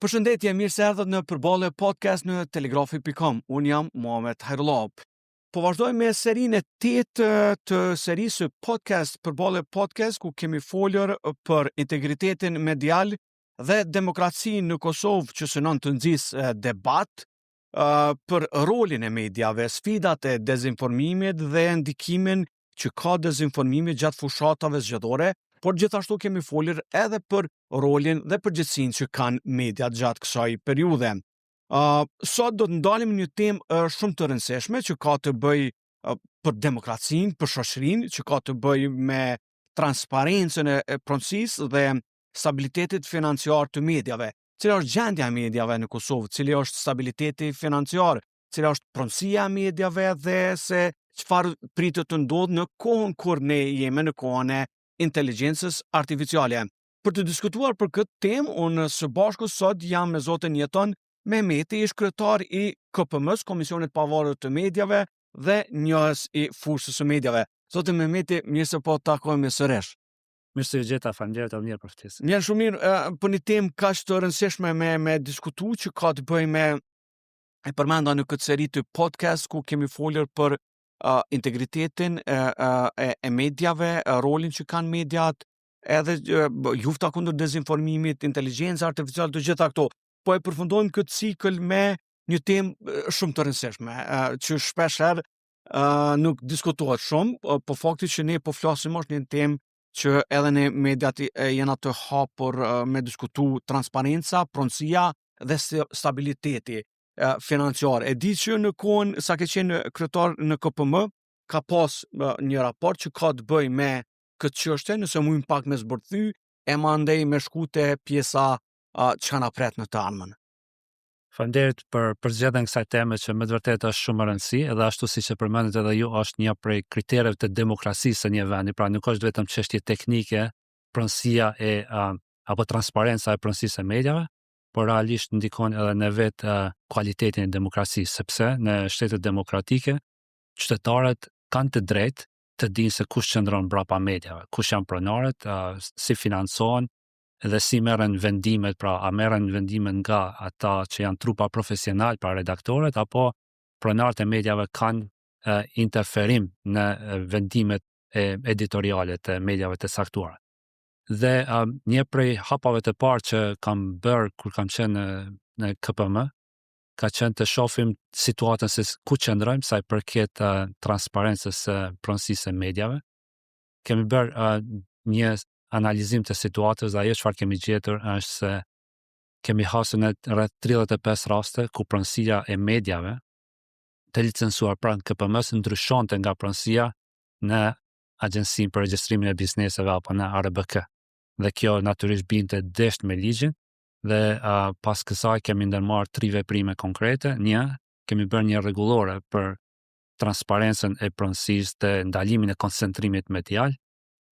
Përshëndetje, mirë se erdhët në Përballë podcast në telegrafi.com. Unë jam Muhamet Hajrullab. Po vazhdojmë me serinë e 8 të serisë podcast Përballë podcast, ku kemi folur për integritetin medial dhe demokracinë në Kosovë që synon të nxjisë debat për rolin e mediave, sfidat e dezinformimit dhe ndikimin që ka dezinformimi gjatë fushatave zgjedhore, por gjithashtu kemi folur edhe për rolin dhe përgjegjësinë që kanë mediat gjatë kësaj periudhe. Sot do të ndalim një temë shumë të rëndësishme që ka të bëjë për demokracinë, për shoqërinë, që ka të bëjë me transparencën e pronësisë dhe stabilitetit financiar të mediave. Cila është gjendja e mediave në Kosovë, cili është stabiliteti financiar, cila është pronësia e mediave dhe se çfarë pritet të ndodhë në kohën kur ne jemi në kohën e inteligjencës artificiale. Për të diskutuar për këtë temë, unë së bashku sot jam me zotin Jeton Mehmeti, ish kryetar i KPM-s, Komisionit Pavarur të Mediave dhe njëës i fushës së mediave. Zotin Mehmeti, mirë se po takojmë sërish. Mirë se ju gjeta, faleminderit mirë për ftesën. Mirë, shumë mirë, për një temë kaq të rëndësishme me diskutu që ka të bëjë me e përmenda në këtë seri të podcast ku kemi folur për integritetin e mediave, rolin që kanë mediat, edhe lufta kundër dezinformimit, inteligjenca artificiale, të gjitha këto. Po e përfundojmë këtë cikël me një temë shumë të rëndësishme, që shpeshherë nuk diskutohet shumë, po fakti që ne po flasim është një temë që edhe ne mediat janë të hapur me diskutu transparenca, pronësia dhe stabiliteti financiar. E di që në kohën sa ke qenë kryetar në KPM ka pas një raport që ka të bëjë me këtë çështje, nëse mund pak me zbërthy, e mandej me shkute pjesa që na pret në të ardhmen. Faleminderit për zgjedhjen e kësaj teme që me të vërtetë është shumë e rëndësishme, edhe ashtu siç e përmendët edhe ju, është një prej kritereve të demokracisë së një vendi, pra nuk është vetëm çështje teknike, pronësia apo transparenca e pronësisë së mediave, por realisht ndikon edhe në vetë kualitetin e demokracisë, sepse në shtetet demokratike qytetarët kanë të drejtë të dinë se kush qëndron brapa mediave, kush janë pronarët, si financohen dhe si merren vendimet, pra a merren vendimet nga ata që janë trupa profesional, pra redaktorët, apo pronarët e mediave kanë interferim në vendimet editoriale të mediave të saktuara. Dhe një prej hapave të parë që kam bërë kur kam qenë në KPM, ka qenë të shohim situatën se ku qëndrojmë sa i përket transparencës së pronësisë së mediave. Kemi bërë një analizim të situatës dhe ajo çfarë kemi gjetur është se kemi hasur në rreth 35 raste ku pronësia e mediave të licencuar pranë KPM-s ndryshonte nga pronësia në Agjencinë për Regjistrimin e Bizneseve apo në ARBK. Dhe kjo natyrisht binte desht me ligjin dhe pas kësaj kemi ndërmarrë 3 veprime konkrete. Një, kemi bërë një rregullore për transparencën e pronësisë të ndalimin e koncentrimit medial.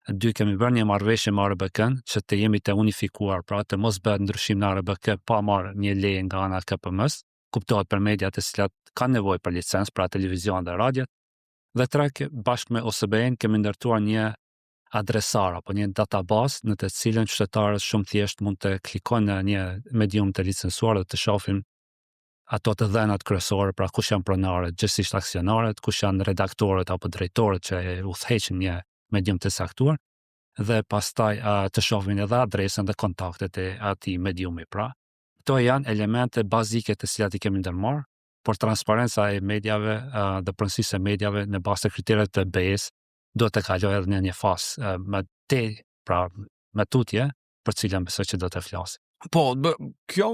2, kemi bërë një marrëveshje me ARBK-n që të jemi të unifikuar, pra të mos bëhet ndryshim në ARBK pa marrë një leje nga ana e KPM-s, kuptohet për mediat e cilat kanë nevojë për licencë, pra televizion dhe radio. Dhe 3, bashkë me OSBE-n kemi ndërtuar një adresar apo një database në të cilën qytetarët shumë thjesht mund të klikojnë në një medium të licencuar dhe të shohin ato të dhënat kryesore, pra kush janë pronarët, gjithsesi aksionarët, kush janë redaktorët apo drejtorët që udhëheqin një medium të saktuar, dhe pastaj të shohin edhe adresën dhe kontaktet e atij mediumi. Pra, këto janë elemente bazike të cilat I kemi ndërmarrë, por transparenca e mediave dhe pronësisë e mediave në bazë të kritereve të BE-s do të kalojë edhe në një fazë më tutje, për cilën besoj që do të flasim. Po, kjo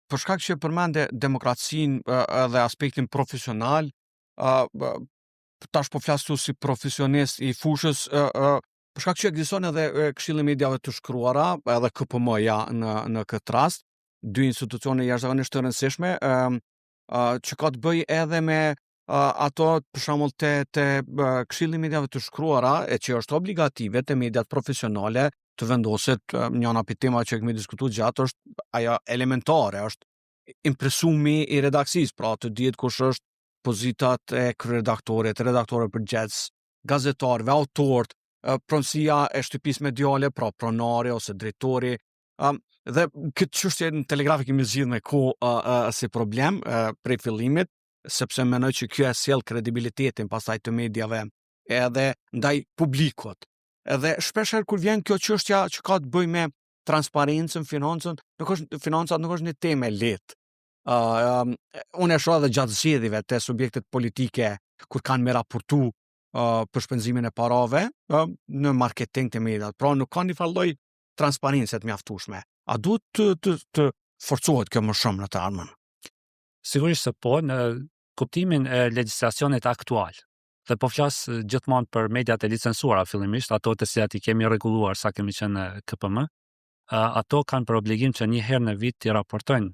për shkak që përmende demokracinë dhe aspektin profesional, tash po flas tu si profesionist I fushës, për shkak që ekziston edhe Këshilli I Mediave të Shkruara, edhe KPM-ja në këtë rast, 2 institucione jashtëzakonisht të rëndësishme, që ka të bëjë edhe me ato për shembull te Këshilli I Mediave të Shkruara, e që është obligative te mediat profesionale të vendoset njëna prej temave që kemi diskutuar gjatë është ajo elementare, është impresumi I redaksisë, pra të dihet kush është pozitat e kryeredaktorit, redaktorët përgjithës, gazetarëve, autorët, pronësia e shtëpisë mediale, pra pronari ose drejtori. Dhe këtë çështje në Telegraf kemi zgjidhur me kohë si problem prej fillimit, sepse mendoj që kjo e sjell kredibilitetin pastaj të mediave edhe ndaj publikut. Edhe shpesh kur vjen kjo çështja që ka të bëjë me transparencën, financat nuk është një temë e lehtë. Unë e shoh edhe gjatë zgjedhjeve të subjektet politike kur kanë me raportu për shpenzimin e parave në marketing të mediat. Pra nuk ka një lloj transparencë të mjaftueshme. A duhet të forcohet kjo më shumë në të ardhmen? Sigurisht se po, në kuptimin e legjislacionit aktual. Dhe po flas gjithmonë për mediat e licencuara fillimisht, ato të cilat i kemi rregulluar sa kemi qenë në KPM. Ato kanë për obligim që një herë në vit t'i raportojnë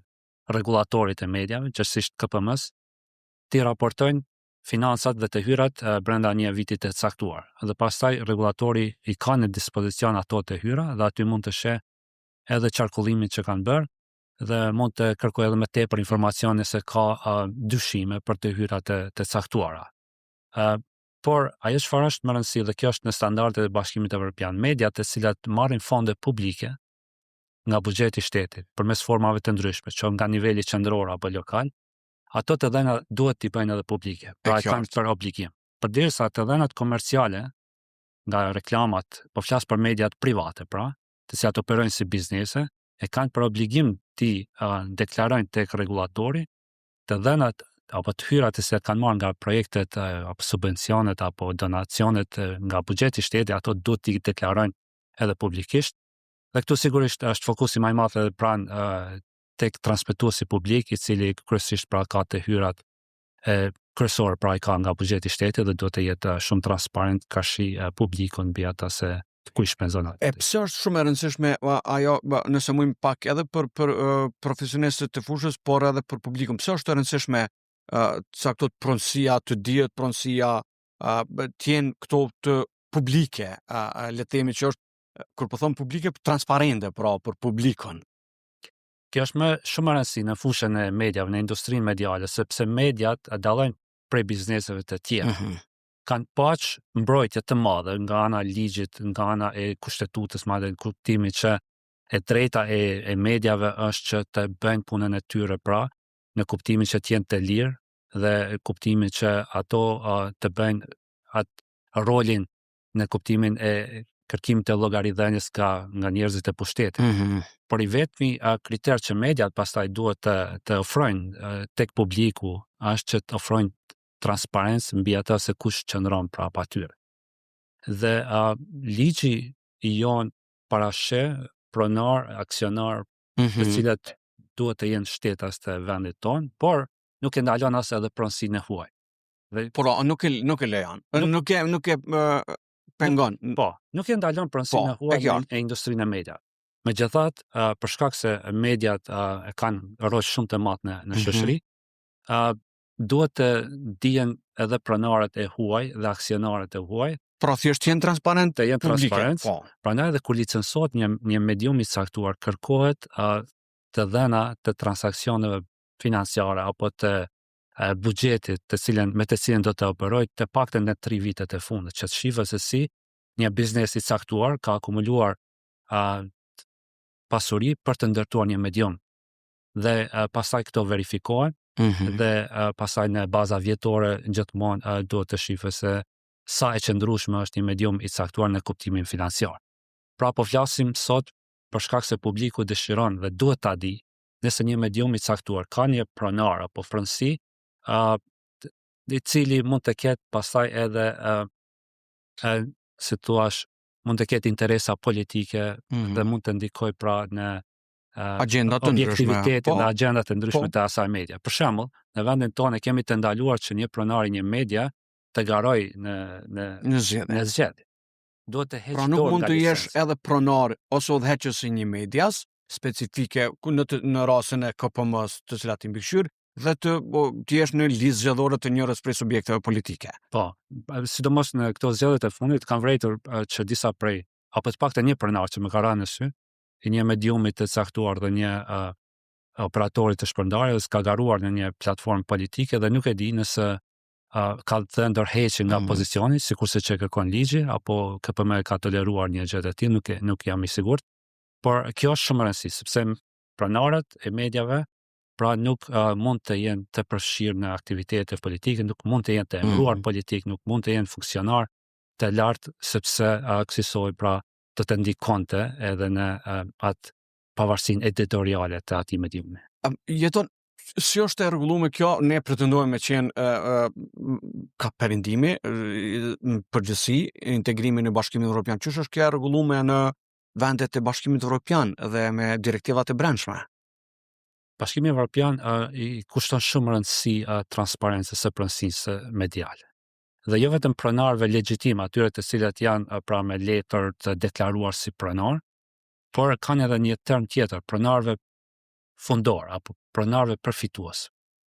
rregullatorit e mediave, gjithsesi KPM-s, t'i raportojnë financat dhe të hyrat brenda një viti të caktuar. Dhe pastaj rregullatori i ka në dispozicion ato të hyra dhe aty mund të sheh edhe qarkullimin që kanë bërë dhe mund të kërkojë edhe më tepër informacione se ka dyshime për të hyrat të caktuara. Por ajo çfarë është më rëndësishme dhe kjo është në standardet e Bashkimit Evropian, mediat të cilat marrin fonde publike nga buxheti i shtetit përmes formave të ndryshme, që nga niveli qendror apo lokal, ato të dhëna duhet t'i bëjnë edhe publike. Pra kanë për obligim. Përderisa të dhënat komerciale nga reklamat, po flas për mediat private, pra, të cilat operojnë si biznese, e kanë për obligim t'i deklarojnë tek rregullatori të dhënat apo të hyrat që kanë marrë nga projektet apo subvencionet apo donacionet nga buxheti i shtetit, ato duhet t'i deklarojnë edhe publikisht. Dhe këtu sigurisht është fokusi më i madh edhe pranë tek transmetuesi publik, i cili kryesisht pra ka të hyrat kryesor, pra i ka nga buxheti i shtetit dhe duhet të jetë shumë transparent kashi publiku mbi ata se ku i shpenzon atë. Pse është shumë e rëndësishme ajo, nëse mujmë pak edhe për profesionistët të fushës, por edhe për publikun. Pse është e rëndësishme sa këto pronësia të dihet, pronësia të jenë këto të publike, le të themi që është, kur po them publike, transparente pra për publikun. Kjo është shumë e rëndësishme në fushën e mediave, në industrinë mediale, sepse mediat dallojnë prej bizneseve të tjera. Kanë paq mbrojtje të madhe nga ana e ligjit, nga ana e kushtetutës, madje në kuptimin që e drejta e mediave është që të bëjnë punën e tyre, pra në kuptimin që të jenë të lirë dhe kuptimin që ato të bëjnë atë rolin në kuptimin e kërkimit të llogaridhënies nga njerëzit e pushtetit. Por i vetmi kriter që mediat pastaj duhet të ofrojnë tek publiku është që të ofrojnë transparencë mbi atë se kush qëndron prapa atyre. Dhe ligji i jon parasheh pronar, aksionar, të cilët duhet të jenë shtetas të vendit tonë, por nuk e ndalon as edhe pronësinë e huaj. Por nuk e lejon. Nuk e pengon. Po, nuk e ndalon pronësinë e huaj e industrinë e mediave. Megjithatë, për shkak se mediat e kanë rol shumë të madh në shoqëri, duhet të dihen edhe pronarët e huaj dhe aksionarët e huaj. Pra thjesht jenë transparent, të jenë transparent. Prandaj edhe kur licencohet një medium i caktuar, kërkohet të dhëna të transaksioneve financiare apo të buxhetit me të cilën do të operojë të paktën në 3 vitet e fundit, që të shihet se si një biznes i caktuar ka akumuluar pasuri për të ndërtuar një medium. Dhe pastaj këto verifikohen dhe pastaj në baza vjetore gjithmonë duhet të shihet se sa e qëndrueshme është një medium i caktuar në kuptimin financiar. Pra po flasim sot për shkak se publiku dëshiron dhe duhet ta di nëse një medium i caktuar ka një pronar apo pronësi i cili mund të ketë pastaj edhe si thua mund të ketë interesa politike dhe mund të ndikojë pra në agjendat të ndryshme, në agjendat të ndryshme të asaj media. Për shembull, në vendin tonë kemi të ndaluar që një pronar i një media të garoj në zgjedhje. Duhet të heqë. Pra nuk mund të jesh edhe pronar ose udhëheqës i një medias specifike në rastin e KPM-s të cilat i mbikëqyr dhe të jesh në listë zgjedhore të njërës prej subjekteve politike. Po, sidomos në këto zgjedhjet e fundit kanë vërejtur që disa prej apo të paktën një pronar që më ka rënë në sy, i një mediumit të caktuar dhe një operatorit të shpërndarjes ka garuar në një platformë politike dhe nuk e di nëse ka të ndërheqje nga pozicioni, sikurse që kërkon ligji, apo KPM ka toleruar një gjë të tillë, nuk jam i sigurt. Por kjo është shumë e rëndësishme, sepse pronarët e mediave pra nuk mund të jenë të përfshirë në aktivitete politike, nuk mund të jenë të emëruar politik, nuk mund të jenë funksionar të lartë, sepse kësaj pra të ndikonte edhe në atë pavarësinë editoriale të atij mediumi. Jeton si është e rregulluar kjo, ne pretendojmë me qenë ka perëndimi në përgjithësi integrimin në Bashkimin Evropian. Ç'është kjo e rregulluar në vendet e Bashkimit Evropian dhe me direktivat e brendshme? Bashkimi Evropian i kushton shumë rëndësi transparencës së pronësisë mediale. Dhe jo vetëm pronarëve legjitim, atyre të cilët janë pra me letër të deklaruar si pronar, por kanë edhe një term tjetër, pronarëve fundor apo pronarëve përfitues,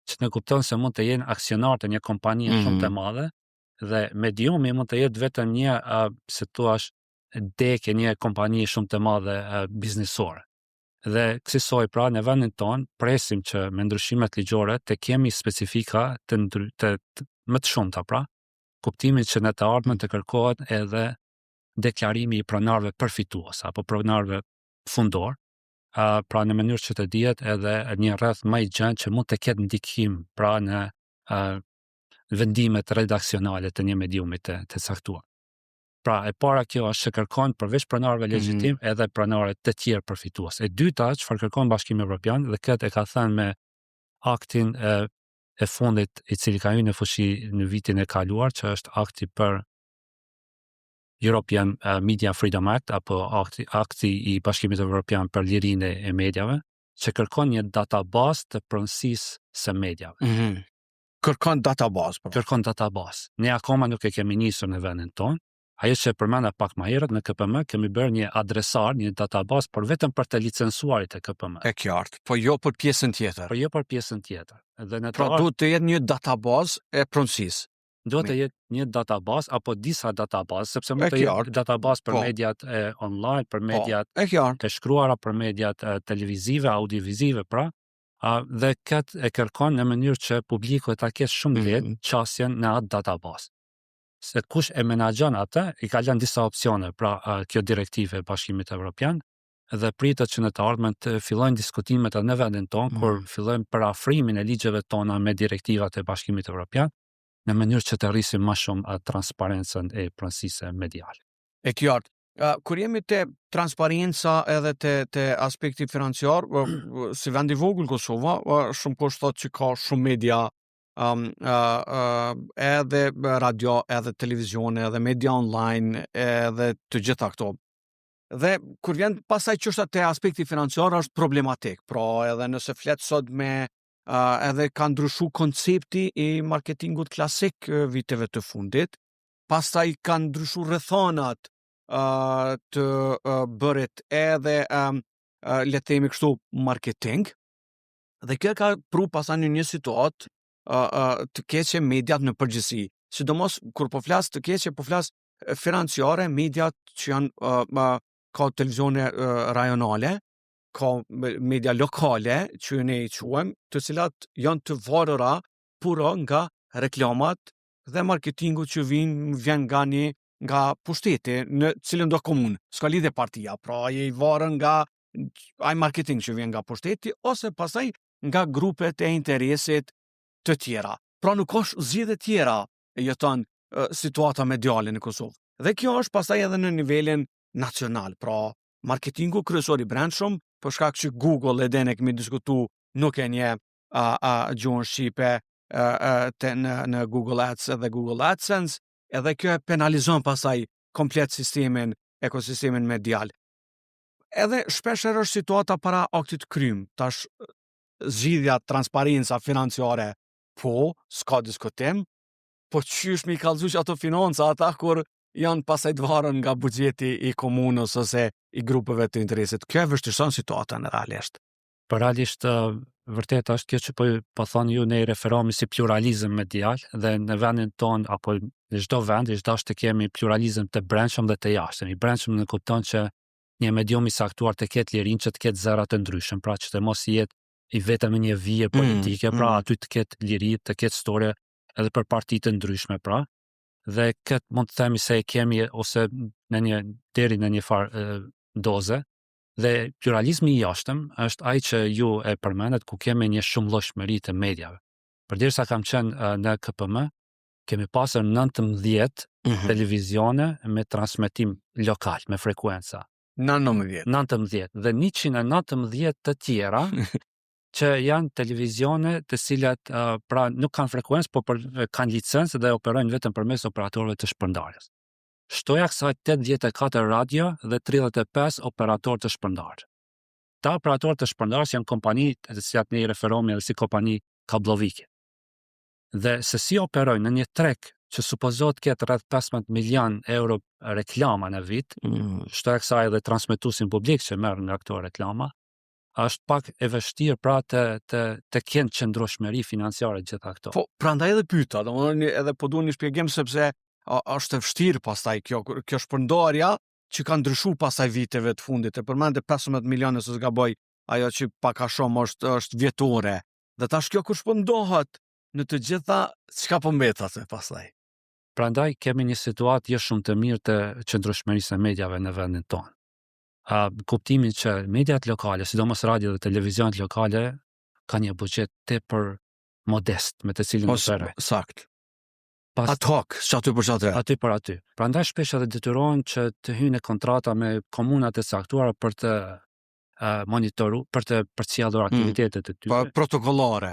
që ne kupton se mund të jenë aksionar të një kompanie shumë të madhe dhe mediumi mund të jetë vetëm një se thua dekë një kompanie shumë të madhe biznesore. Dhe kësaj pra në vendin ton presim që me ndryshimet ligjore të kemi specifika të më të shumta pra, kuptimin që në të ardhmen të kërkohet edhe deklarimi i pronarëve përfitues apo pronarëve fundor, pra në mënyrë që të dihet edhe një rreth më i gjatë që mund të ketë ndikim pra në vendimet redaksionale të një mediumi të caktuar. Pra e para kjo është që kërkon përveç pronarëve legjitim edhe pronarë të tjerë përfitues. E dyta çfarë kërkon Bashkimi Evropian dhe këtë e ka thënë me aktin e fundit i cili ka hyrë në fuqi në vitin e kaluar, që është akti për European Media Freedom Act apo akti i Bashkimit Evropian për lirinë e mediave, që kërkon një database të pronësisë së mediave. Kërkon database. Kërkon database. Ne akoma nuk e kemi nisur në vendin tonë. Ajo që përmenda pak më herët në KPM kemi bërë një adresar, një database, por vetëm për të licencuarit e KPM. E qartë, po jo për pjesën tjetër. Po jo për pjesën tjetër. Dhe në pra duhet të jetë një database e pronësisë. Duhet të jetë një database apo disa database, sepse mund të jetë database për mediat online, për mediat të shkruara, për mediat televizive, audiovizive, pra. Dhe këtë e kërkon në mënyrë që publiku ta ketë shumë lehtë qasjen në atë database. Se kush e menaxhon atë, i ka lënë disa opsione, pra kjo direktive e Bashkimit Evropian, dhe pritet që në të ardhmen të fillojnë diskutimet edhe në vendin tonë, kur fillojnë parafrimin e ligjeve tona me direktivat e Bashkimit Evropian, në mënyrë që të rrisim më shumë transparencën e pronësisë mediale. E qartë. Kur jemi te transparenca edhe te aspekti financiar, si vend i vogël Kosova, shumë kush thotë që ka shumë media, edhe radio, edhe televizione, edhe media online, edhe të gjitha këto. Dhe kur vjen pasaj çështja te aspekti financiar është problematik. Pra edhe nëse flet sot me edhe ka ndryshuar koncepti i marketingut klasik viteve të fundit, pastaj ka ndryshuar rrethonat të bërit edhe le të themi kështu marketing. Dhe kjo ka pru pastaj në një situatë të keqe mediat në përgjithësi. Sidomos kur po flas të keqe, po flas financiare, mediat që janë ka televizione rajonale, ka media lokale që ne i quajmë, të cilat janë të varura puro nga reklamat dhe marketingu që vjen nga pushteti në cilën do komunë. S'ka lidhje partia, pra ai varën nga ai marketing që vjen nga pushteti ose pastaj nga grupet e interesit të tjera. Pra nuk është zgjidhje tjera e jeton situata mediale në Kosovë. Dhe kjo është pastaj edhe në nivelin nacional. Pra marketingu kryesor i brendshëm, për shkak që Google edhe ne kemi diskutu nuk e një gjuhën shqipe në Google Ads dhe Google AdSense, edhe kjo e penalizon pastaj komplet ekosistemin medial. Edhe shpeshherë është situata para aktit krym, tash zgjidhja, transparenca financiare, po, s'ka diskutim, po qysh mi kallëzuar ato financa ata kur janë pasaj të varën nga buxheti i komunës ose i grupeve të interesit. Kjo e vështirëson situatën realisht. Por realisht vërtet është kjo që po thonë ju, ne i referohemi si pluralizëm medial dhe në vendin ton apo në çdo vend është dashur të kemi pluralizëm të brendshëm dhe të jashtëm. I brendshëm në kupton që një medium i saktuar të ketë lirinë që të ketë zëra të ndryshëm, pra që të mos jetë i vetëm në një vije politike, pra aty të ketë liri, të ketë storie edhe për parti të ndryshme, pra. Dhe këtë mund të themi se e kemi ose deri në një farë doze, Dhe pluralizmi I jashtëm është ai që ju e përmendet ku kemi një shumëllojshmëri të mediave. Përderisa kam qenë në KPM, kemi pasur 19 televizione me transmetim lokal, me frekuenca. 19 dhe 119 të tjera që janë televizione të cilat pra nuk kanë frekuencë, por kanë licencë dhe operojnë vetëm përmes operatorëve të shpërndarjes. Shtoja kësaj 84 radio dhe 35 operatorë të shpërndarë. Ta operatorë të shpërndarës janë kompani të cilat ne I referohemi edhe si kompani kablovike. Dhe se si operojnë në një treg që supozohet ketë rreth 15 milion euro reklama në vit, shtoja kësaj edhe transmetuesin publik që merr nga këto reklama, është pak e vështirë pra të kenë qëndrueshmëri financiare gjitha këto. Po, prandaj edhe pyeta, domethënë edhe po duan një shpjegim sepse është e vështirë pastaj kjo shpërndarja që ka ndryshuar pastaj viteve të fundit. E përmendë 15 milionë se s'gaboj, ajo që pak a shumë është vjetore. Dhe tash kjo kur shpërndohet në të gjitha, çka po mbet atë pastaj? Prandaj kemi një situatë jo shumë të mirë të qëndrueshmërisë së mediave në vendin tonë. Kuptimin që mediat lokale, sidomos radio dhe televizionet lokale, kanë një buxhet tepër modest me të cilin operojnë. Sakt. Ad hoc, aty për aty. Aty për aty. Prandaj shpesh edhe detyrohen që të hyjnë në kontrata me komunat e caktuara për të për të përcjellur aktivitetet e tyre. Protokollare.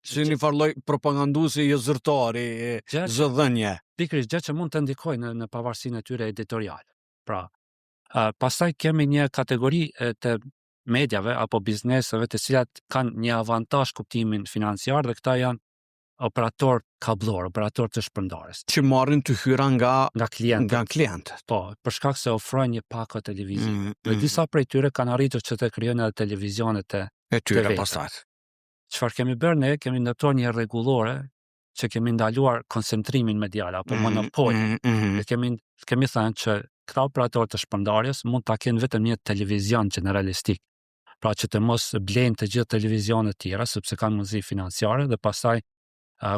Si një farë lloj propaganduesi jo zyrtari, zëdhënie. Pikërisht gjë që mund të ndikojë në pavarësinë e tyre editoriale. Pra, pastaj kemi një kategori të mediave apo bizneseve të cilat kanë një avantazh kuptimin financiar dhe këta janë operator kablor, operator të shpërndarjes. Që marrin të hyra nga klientët. Po, për shkak se ofrojnë një pakë televizive. Dhe disa prej tyre kanë arritur që të krijojnë edhe televizionet e tyre pastaj. Çfarë kemi bërë ne? Kemi ndërtuar një rregullore që kemi ndaluar koncentrimin medial apo monopol. Dhe kemi thënë që këta operator të shpërndarjes mund ta kenë vetëm një televizion generalistik. Pra që të mos blejnë të gjithë televizionet tjera sepse kanë mundësi financiare dhe pastaj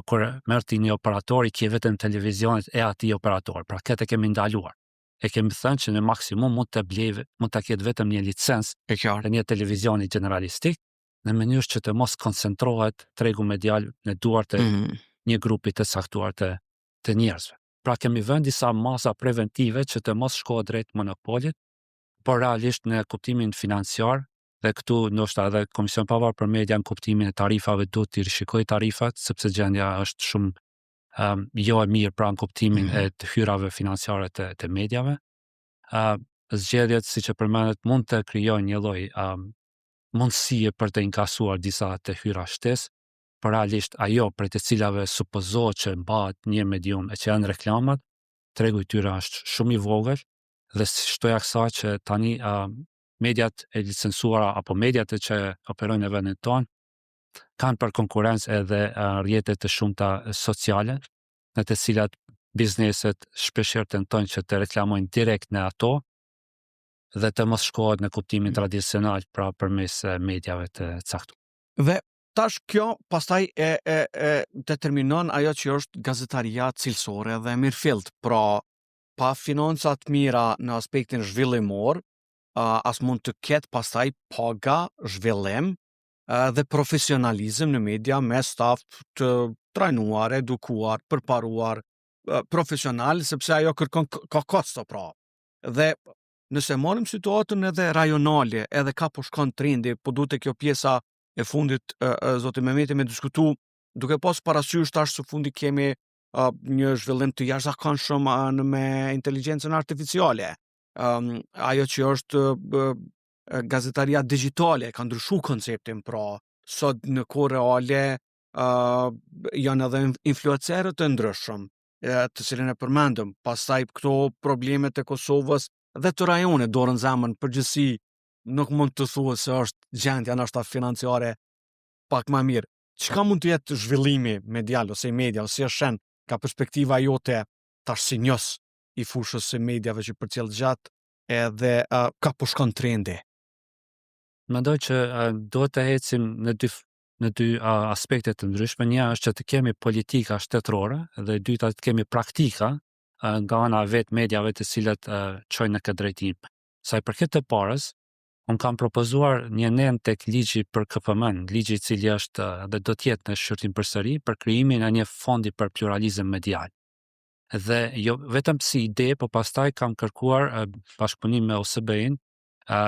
kur merr ti një operator I ke vetëm televizionet e atij operator. Pra këtë kemi ndaluar. E kemi thënë që në maksimum mund ta ketë vetëm një licencë e një televizioni generalistik në mënyrë që të mos koncentrohet tregu medial në duart e një grupi të caktuar të njerëzve. Pra kemi vënë disa masa preventive që të mos shkohet drejt monopolit, por realisht në kuptimin financiar. Dhe këtu ndoshta edhe Komisioni Pavarur për Media në kuptimin e tarifave duhet të rishikojë tarifat sepse gjendja është shumë jo e mirë pra në kuptimin e të hyrave financiare të mediave. Zgjedhjet siç e përmendet mund të krijojnë një lloj mundësie për të inkasuar disa të hyra shtesë, por realisht ajo për të cilave supozohet që mbahet një medium e që janë reklamat, tregu I tyre është shumë I vogël dhe shtoja kësaj që tani mediat e licencuara apo mediat që operojnë në vendin tonë kanë për konkurrencë edhe rrjetet të shumta sociale, në të cilat bizneset shpeshherë tentojnë që të reklamojnë direkt në ato dhe të mos shkohet në kuptimin tradicional pra përmes mediave të caktuara. Dhe tash kjo pastaj e determinon ajo që është gazetaria cilësore dhe mirëfillt, pra pa financa të mira në aspektin zhvillimor, as mund të ketë pastaj paga, zhvillim dhe profesionalizëm në media me staf të trajnuar, edukuar, përparuar, profesional, sepse ajo kërkon ka kosto pra. Dhe nëse marrim situatën edhe rajonale, edhe ka po shkon trendi, po duhet kjo pjesa e fundit zoti Mehmeti me diskutu, duke pas parasysh tash së fundi kemi një zhvillim të jashtëzakonshëm me inteligjencën artificiale. Ajo që është gazetaria digitale ka ndryshuar konceptin, pra sot në kohë reale janë edhe influencerët të ndryshëm, të cilën e përmendëm, pastaj këto problemet e Kosovës dhe të rajonit dorën zemën përgjithësi nuk mund të thuhet se është gjendja ndoshta financiare pak më mirë. Çka mund të jetë zhvillimi medial ose media ose shen ka perspektiva jote tash si njës I fushës së mediave që përcjell gjatë edhe ka po shkon trendi? Mendoj që duhet të ecim në dy aspekte të ndryshme. Një është që të kemi politika shtetërore dhe dyta të kemi praktika nga ana vetë mediave të cilat çojnë në këtë drejtim. Sa I përket të parës, unë kam propozuar një nen tek ligji për KPM, ligji i cili është dhe do të jetë në shqyrtim përsëri për krijimin e një fondi për pluralizëm medial. Dhe jo vetëm si ide, po pastaj kam kërkuar bashkëpunim me OSBE-n,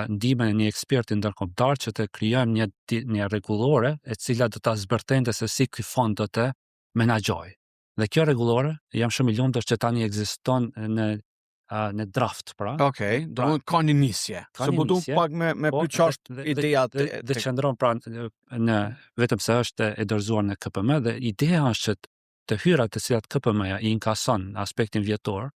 ndihmën e një eksperti ndërkombëtar që të krijojmë një rregullore e cila do ta zbërthente se si ky fond do të menaxhojë. Dhe kjo rregullore, jam shumë i lumtur që tani ekziston në draft, pra. Okej, do të ka një nisje. Se po du pak me pyçasht ideja dhe qëndron pra në vetëm se është e dorëzuar në KPM dhe ideja është që të hyrat të cilat KPM-ja i inkason në aspektin vjetor,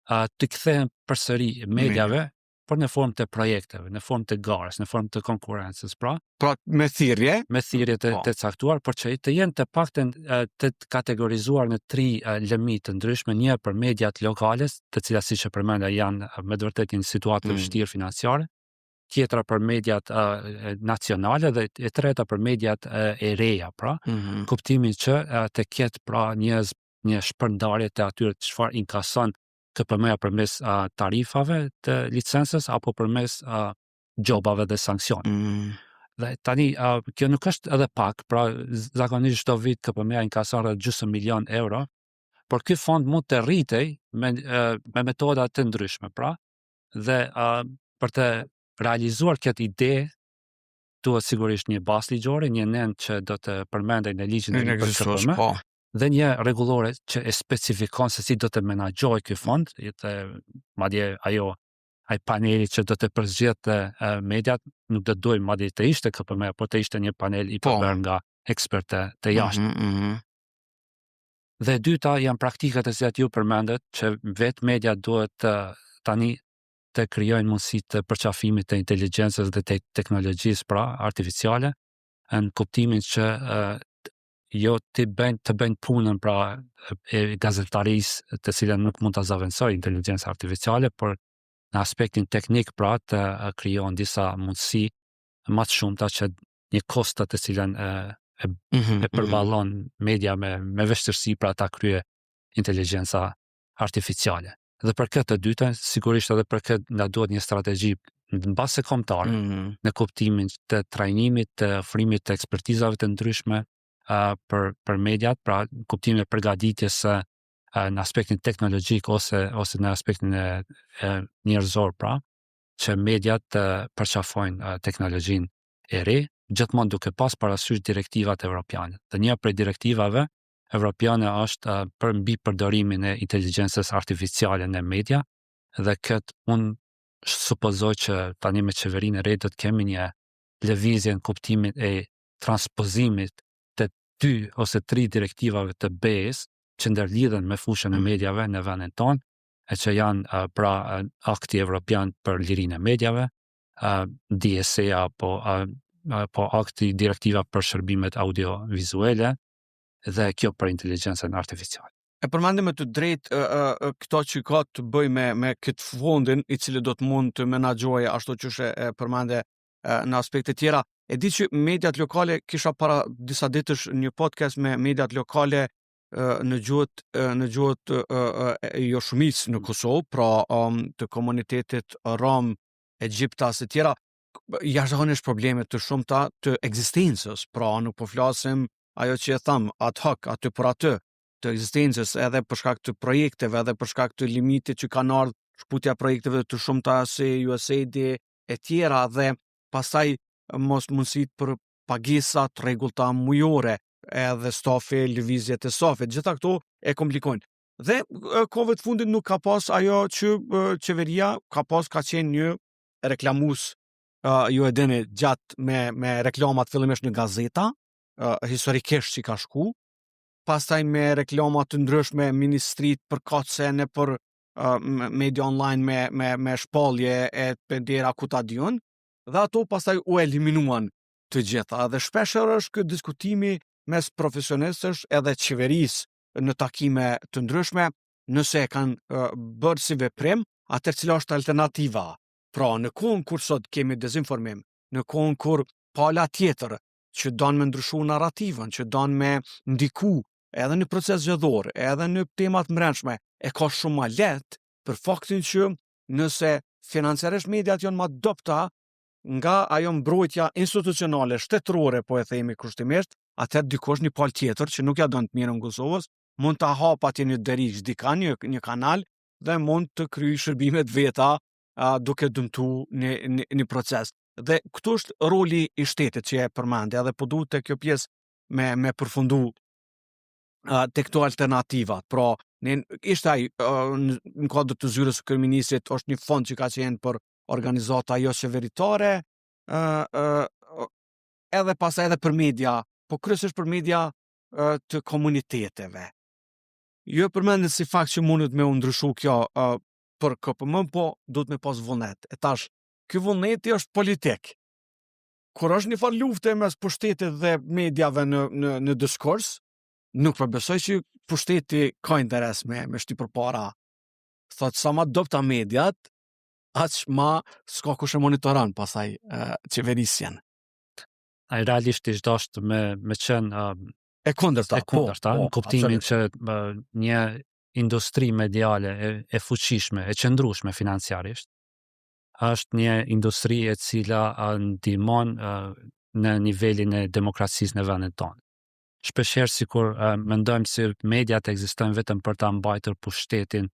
të kthehen përsëri mediave, por në formë të projekteve, në formë të garës, në formë të konkurrencës, pra. Pra me thirrje të caktuar, por që të jenë të paktën të kategorizuar në 3 lëmi të ndryshme, një për mediat lokale, të cilat siç e përmenda janë me të vërtetë në situatë të vështirë financiare, tjetra për mediat nacionale dhe e treta për mediat e reja, pra, kuptimin që të ketë pra një shpërndarje të atyre të çfarë inkason KPM-ja përmes tarifave të licencës apo përmes gjobave dhe sankcione. Dhe tani, kjo nuk është edhe pak, pra zakonisht çdo vit KPM-ja inkason rreth gjysmë milion euro, por ky fond mund të rritej me metoda të ndryshme, pra, dhe për të realizuar këtë ide, duhet sigurisht një bazë ligjore, një nen që do të përmendej në ligjin e për KPM, dhe një rregullore që e specifikon se si do të menaxhojë ky fond, madje ai paneli që do të përzgjedhte mediat nuk do të duaj madje të ishte KPM, por të ishte një panel i përbërë nga ekspertë të jashtë. Dhe dyta janë praktikat e cilat ju përmendet, që vetë media duhet tani të krijojnë mundësi të përqafimit të inteligjencës dhe të teknologjisë pra artificiale, në kuptimin që jo të bëjnë punën pra e gazetarisë të cilën nuk mund ta zaventësoj inteligjenca artificiale, por në aspektin teknik pra të krijon disa mundësi më të shumta që një kosta të cilën e përballon media me vështirësi pra ta krye inteligjenca artificiale. Dhe për këtë të dytën, sigurisht edhe për këtë na duhet një strategji në bazë kombëtare në kuptimin të trajnimit, të ofrimit të ekspertizave të ndryshme për mediat, pra kuptimin e përgatitjes në aspektin teknologjik ose në aspektin njerëzor, pra, që mediat të përqafojnë teknologjinë e re, gjithmonë duke pas parasysh direktivat evropiane. Dhe një prej direktivave evropiane është për mbi përdorimin e inteligjencës artificiale në media, dhe këtë unë supozoj që tani me qeverinë e re do të kemi një lëvizje në kuptimin e transpozimit të 2 ose 3 direktivave të BE-s që ndërlidhen me fushën e mediave në vendin tonë, e që janë pra akti evropian për lirinë e mediave, DSA apo akti direktiva për shërbimet audiovizuale dhe kjo për inteligjencën artificiale. E përmendim me të drejtë këto që ka të bëj me këtë fondin i cili do të mund të menaxhojë ashtu që e përmende në aspekte tjera. E di që mediat lokale, kisha para disa ditësh një podcast me mediat lokale në gjuhët jo shumicë në Kosovë, pra të komunitetit rom, egjiptas e tjera, jashtëzakonisht probleme të shumta të ekzistencës, pra nuk po flasim ajo që e tham ad hoc aty për aty të ekzistencës, edhe për shkak të projekteve, edhe për shkak të limitit që kanë ardhur shkputja projekteve të shumta si USAID e tjera, dhe pastaj mos mundësit për pagesat rregullta mujore, edhe stafi, lëvizjet e stafit, gjitha këto e komplikojnë. Dhe kohëve të fundit nuk ka pas ajo që qeveria ka qenë një reklamues, ju e dini, gjatë me reklamat fillimisht në gazeta, historikisht që ka shku, pastaj me reklamat të ndryshme ministrit përkatëse në për media online me shpallje e pendera ku ta diun, dhe ato pastaj u eliminuan të gjitha. Dhe shpeshherë është këtë diskutimi mes profesionistësh edhe qeverisë në takime të ndryshme, nëse e kanë bërë si veprim, atëherë cila është alternativa. Pra, në kohën kur sot kemi dezinformim, në kohën kur pala tjetër që don me ndryshu narrativën, që don me ndiku edhe në proces zgjedhor, edhe në temat mbrëmshme, e ka shumë më lehtë për faktin që nëse financiarisht mediat janë më dobta, nga ajo mbrojtja institucionale shtetërore, po e themi kushtimisht, atëherë dikush një palë tjetër që nuk ja don të mirën Kosovës, mund ta hap atje një deri dikan një kanal dhe mund të kryej shërbimet veta duke dëmtu një proces. Dhe këtu është roli i shtetit që e përmendja dhe po duhet te kjo pjesë me përfundu tek këto alternativat. Pra, ishte ai në kuadër të zyrës së kryeministrit është një fond që ka qenë për organizata jo qeveritare, edhe pastaj edhe për media, po kryesisht për media të komuniteteve. Jo përmendet si fakt që mundet me u ndryshu kjo për KPM, po duhet me pas vullnet. E tash, ky vullneti është politik. Kur është një farë lufte mes pushtetit dhe mediave në diskurs, nuk përbesoj që pushteti ka interes me shtyp përpara. Thot sa ma dopta mediat, aq ma s'ka kush e monitoron pasaj qeverisjen. Ai realisht ish dashur me qenë E kundërta, në kuptimin që një industri mediale e fuqishme, e qëndrueshme financiarisht, është një industri e cila ndihmon në nivelin e demokracisë në vendin tonë. Shpeshherë sikur mendojmë se mediat ekzistojnë vetëm për ta mbajtur pushtetin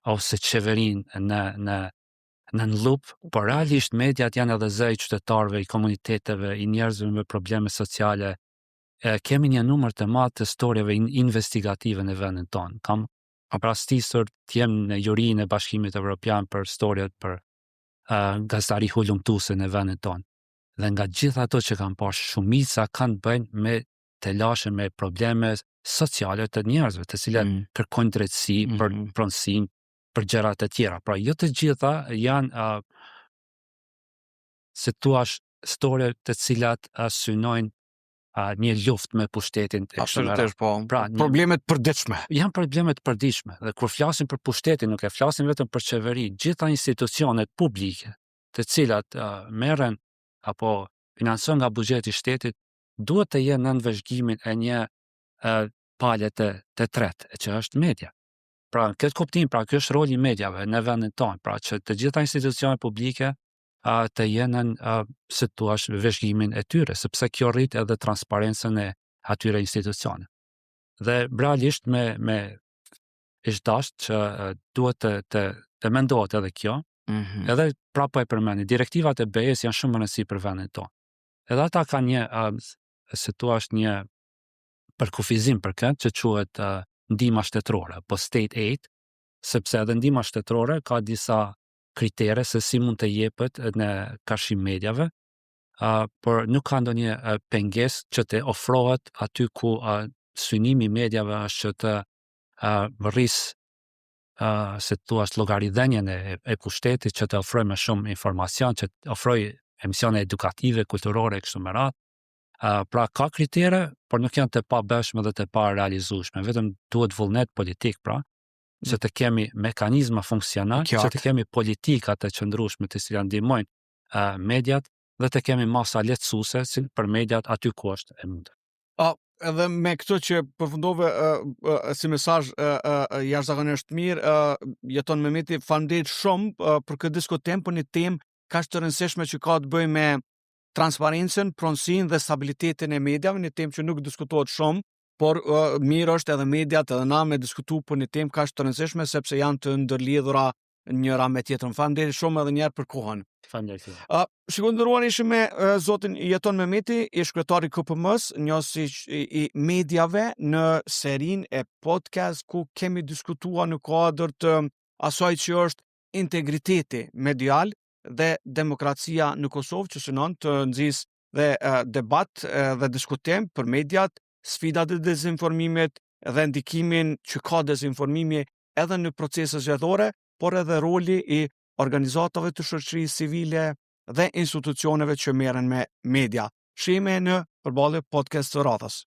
ose qeverinë në lup, por realisht mediat janë edhe zë i qytetarëve, i komuniteteve, i njerëzve me probleme sociale. Kemi një numër të madh të historieve investigative në vendin tonë. Kam rastisur të jem në jurinë e Bashkimit Evropian për historiat për gazetari hulumtuese në vendin tonë. Dhe nga gjitha ato që kam parë, shumica kanë bëjnë me telashe, me probleme sociale të njerëzve, të cilat kërkojnë drejtësi për pronësim, për gjërat e tjera. Pra, jo të gjitha janë se tuash historie të cilat synojnë një luftë me pushtetin. Absolutisht, po. Pra, problemet përditshme. Janë problemet përditshme. Dhe kur flasim për pushtetin, nuk e flasim vetëm për qeveri, gjitha institucionet publike, të cilat merren apo financojnë nga buxheti i shtetit, duhet të jenë në nënvëzhgimin e një palë të tretë, që është media. Pra, në këtë kuptim, pra, ky është roli i mediave në vendin tonë, pra që të gjitha institucionet publike të jenën se tuash vëzhgimin e tyre, sepse kjo rrit edhe transparencën e atyre institucione. Dhe realisht me ish dasht që duhet të mendohet edhe kjo, edhe prapë e përmeni, direktivat e BE-s janë shumë rëndësi për vendin tonë. Edhe ata ka një, se tuash një përkufizim për këtë, që quhet ndihma shtetërore, po state aid, sepse edhe ndihma shtetërore ka disa kritere se si mund të jepet në kashim medjave, por nuk ka ndonjë pengesë që të ofrohet aty ku synimi i medjave është që të rrisë se thua llogaridhënien e pushtetit, që të ofrojë më shumë informacion, që të ofrojë emisione edukative, kulturore kështu me radhë. Pra ka kritere, por nuk janë të pabëshme dhe të pa realizueshme, vetëm duhet vullnet politik, pra, që të kemi mekanizma funksional, që të kemi politika të qëndrueshme të cilat ndihmojnë mediat dhe të kemi masa lehtësuese për mediat aty ku është e mundur. Edhe me këto që përfundove si mesazh jashtëzakonisht mirë, jeton Mehmeti, faleminderit shumë për këtë diskutim për një temë kaq të rëndësishme që ka të bëjë me transparencën, pronësinë dhe stabilitetin e mediave, një temë që nuk diskutohet shumë, por mirë është edhe mediat edhe na me diskutu për një temë kaq të rëndësishme sepse janë të ndërlidhura njëra me tjetrën. Faleminderit shumë edhe një herë për kohën. Faleminderit. Shikoj ndëruar, ishim me zotin Jeton Mehmeti, ish kryetari i KPM-s, njësi i mediave në serinë e podcast ku kemi diskutuar në kuadër të asaj që është integriteti medial dhe demokracia në Kosovë, që synon të nxjisë dhe debat dhe diskutim për mediat, sfidat e dezinformimit dhe ndikimin që ka dezinformimi edhe në procese zgjedhore, por edhe roli i organizatave të shoqërisë civile dhe institucioneve që merren me media. Shihemi në përballje podcast të radhës.